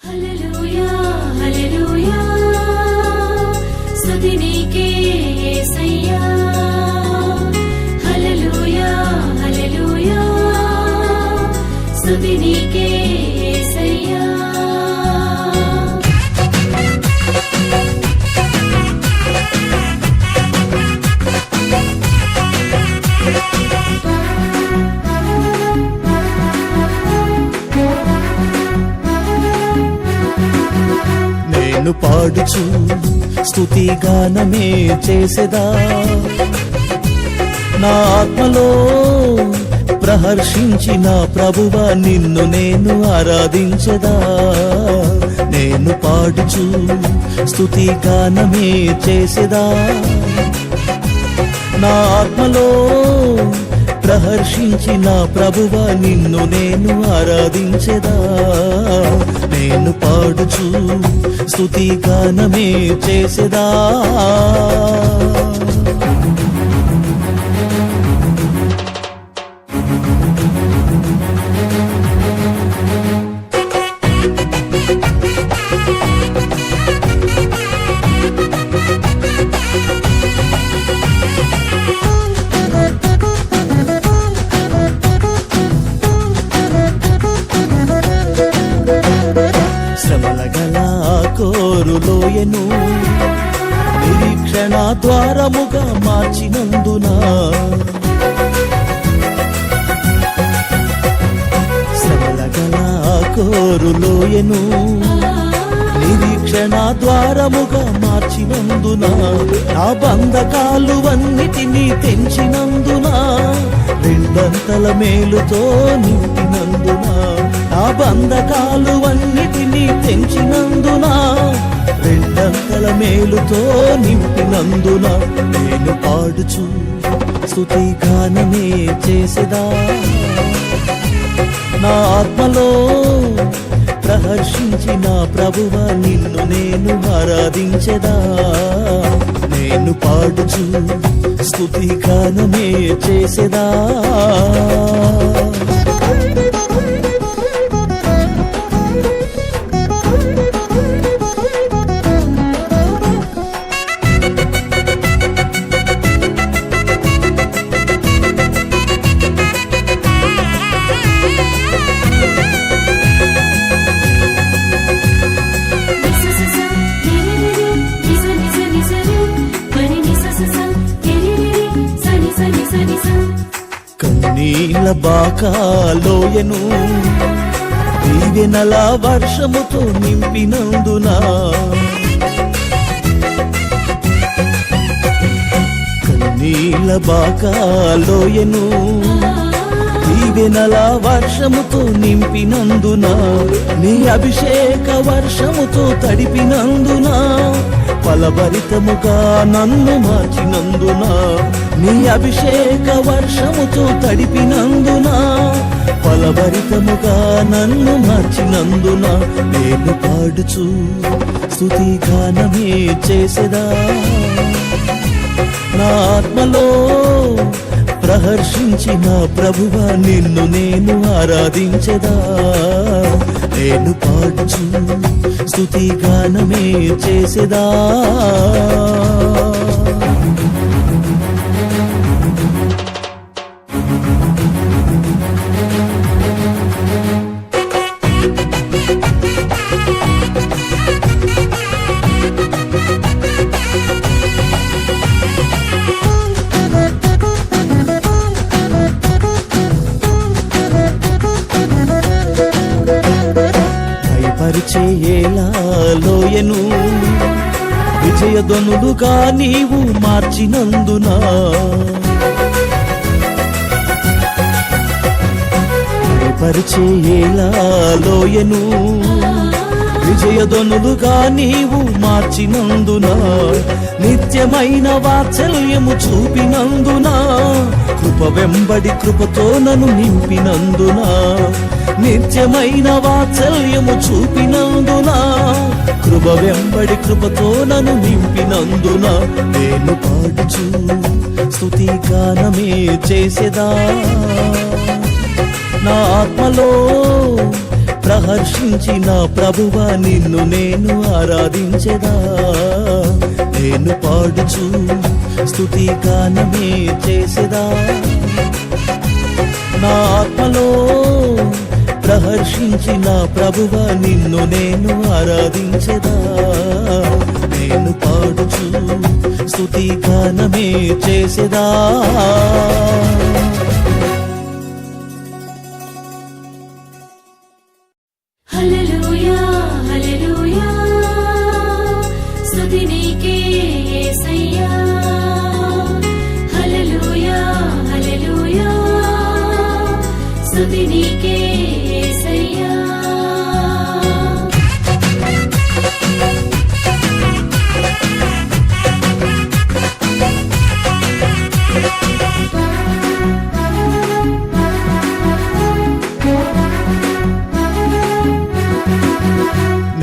హల్లెలూయా హల్లెలూయా స్తుతి నీకే యేసయ్యా హల్లెలూయా హల్లెలూయా స్తుతి నీకే యేసయ్యా నేను పాడుచు స్తుతి గానమే చేసేదా నా ఆత్మలో ప్రహర్షించిన ప్రభువా నిన్ను నేను ఆరాధించదా నేను పాడుచు స్తుతి గానమే చేసేదా నా ఆత్మలో ప్రహర్షించిన ప్రభువా నిన్ను నేను ఆరాధించెదా నేను పాడుచు స్తుతి గానమే చేసేదా శ్రమల గల కోరులోయను నిరీక్షణ ద్వారముగా మార్చినందున శ్రమల గల కోరులోయను నిరీక్షణ ద్వారముగా మార్చినందున నా బంధకాలు అన్నిటినీ తెంచినందున రెండంతల మేలుతో నింపినందున నా బంధకాలు అన్నిటినీ తెంచినందున రెండంతల మేలుతో నింపినందున నేను పాడుచు స్తుతి గానమే చేసేదా నా ఆత్మలో ప్రహర్షించిన ప్రభువా నిన్ను నేను ఆరాధించెదా నేను పాడుచు స్తుతి గానమే చేసేదా కన్నీల బాకాలోయను దీవెనల వర్షముతో నింపినందున కన్నీల బాకాలోయను దీవెనల వర్షముతో నింపినందున నీ అభిషేక వర్షముతో తడిపినందున ఫలభరితముగా నన్ను మార్చినందున నీ అభిషేక వర్షముతో తడిపినందున ఫలభరితముగా నన్ను మార్చినందున నేను పాడుచు స్తుతి గానమే చేసేదా నా ఆత్మలో ప్రహర్షించిన ప్రభువా నిన్ను నేను ఆరాధించెదా నేను పాడుచు స్తుతి గానమే చేసేదా పరిచయేలాలోయను విజయధ్వనులుగా నీవు మార్చినందున పరిచయేలాలోయను విజయధ్వనులుగా నీవు మార్చినందున నిత్యమైన వాత్సల్యము చూపినందున కృప వెంబడి కృపతో నన్ను నింపినందున నిత్యమైన వాత్సల్యము చూపినందున కృప వెంబడి కృపతో నన్ను నింపినందున నేను పాడుచు స్తుతి గానమే చేసేదా నా ఆత్మలో ప్రహర్షించిన ప్రభువా నిన్ను నేను ఆరాధించెదా నేను పాడుచు స్తుతి గానమే చేసెదా నా ఆత్మలో ప్రహర్షించిన ప్రభువా నిన్ను నేను ఆరాధించెదా నేను పాడుచు స్తుతి గానమే చేసెదా హల్లెలూయా హల్లెలూయా స్తుతి నీకే యేసయ్యా హల్లెలూయా హల్లెలూయా స్తుతి నీకే యేసయ్యా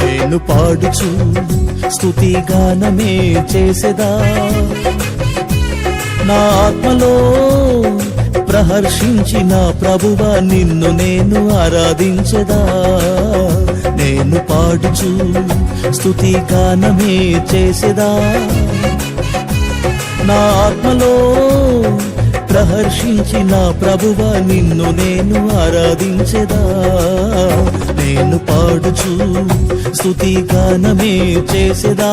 నేను పాడుచు స్తుతి గానమే చేసెదా నా ఆత్మలో ప్రహర్షించిన ప్రభువా నిన్ను నేను ఆరాధించెదా నేను పాడుచు స్తుతి గానమే చేసెదా నా ఆత్మలో ప్రహర్షించిన ప్రభువా నిన్ను నేను ఆరాధించెదా నేను పాడుచు స్తుతి గానమే చేసెదా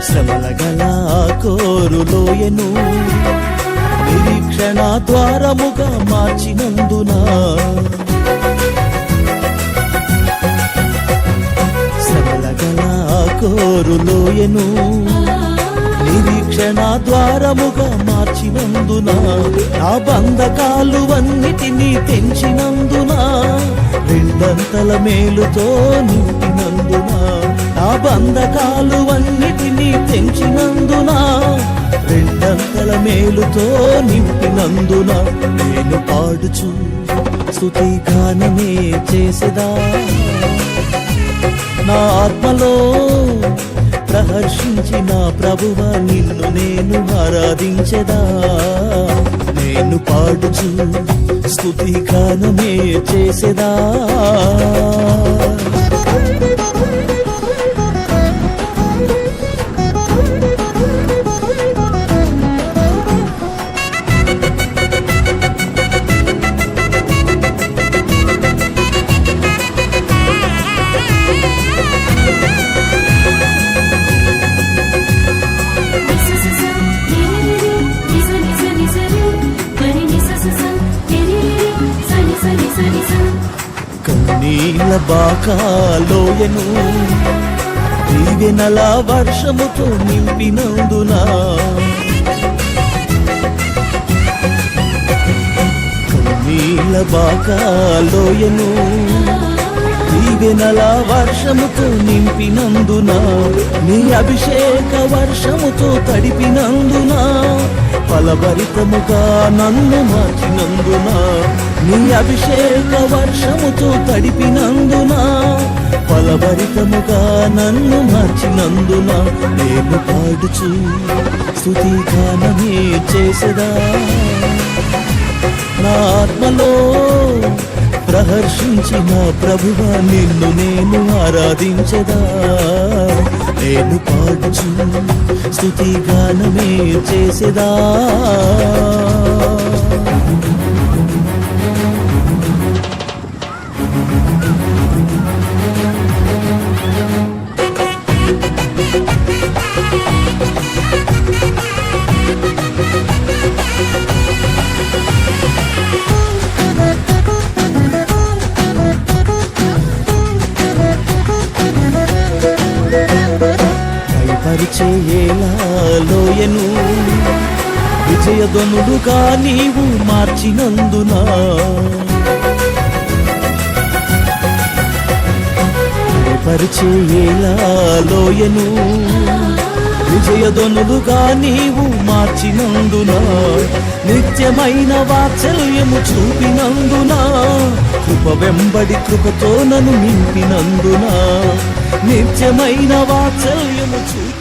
శ్రమల గల కోరులోయను నిరీక్షణ ద్వారముగా మార్చినందున శ్రమల గల కోరులోయను నిరీక్షణ ద్వారముగా మార్చినందున నా బంధకాలు అన్నిటినీ తెంచినందున రెండంతల మేలుతో నింపినందున నా బంధకాలు అన్నిటినీ తెంచినందున రెండంతల మేలుతో నింపినందున నేను పాడుచు స్తుతి గానమే చేసెదా నా ఆత్మలో ప్రహర్షించిన ప్రభువా నిన్ను నేను ఆరాధించెదా నేను పాడుచు స్తుతి గానమే చేసెదా కన్నీల బాకాలోయను దీవెనల వర్షముతో నింపినందున కన్నీల బాకాలోయను దీవెనల వర్షముతో నింపినందున నీ అభిషేక వర్షముతో తడిపినందున ఫలభరితముగా నన్ను మార్చినందున నీ అభిషేక వర్షముతో తడిపినందున ఫలభరితముగా నన్ను మార్చినందున నేను పాడుచు స్తుతి గానమే చేసెదా నా ఆత్మలో ప్రహర్షించిన ప్రభువా నిన్ను నేను ఆరాధించెదా నేను పాడుచు స్తుతి గానమే చేసెదా పరిచయేలాలోయను విజయధ్వనులుగా నీవు మార్చినందున లయపరిచేలా లోయను విజయధ్వనులుగా నీవు మార్చినందున నిత్యమైన వాత్సల్యము చూపినందున కృప వెంబడి కృపతో నన్ను నింపినందున నిత్యమైన వాత్సల్యము చూపి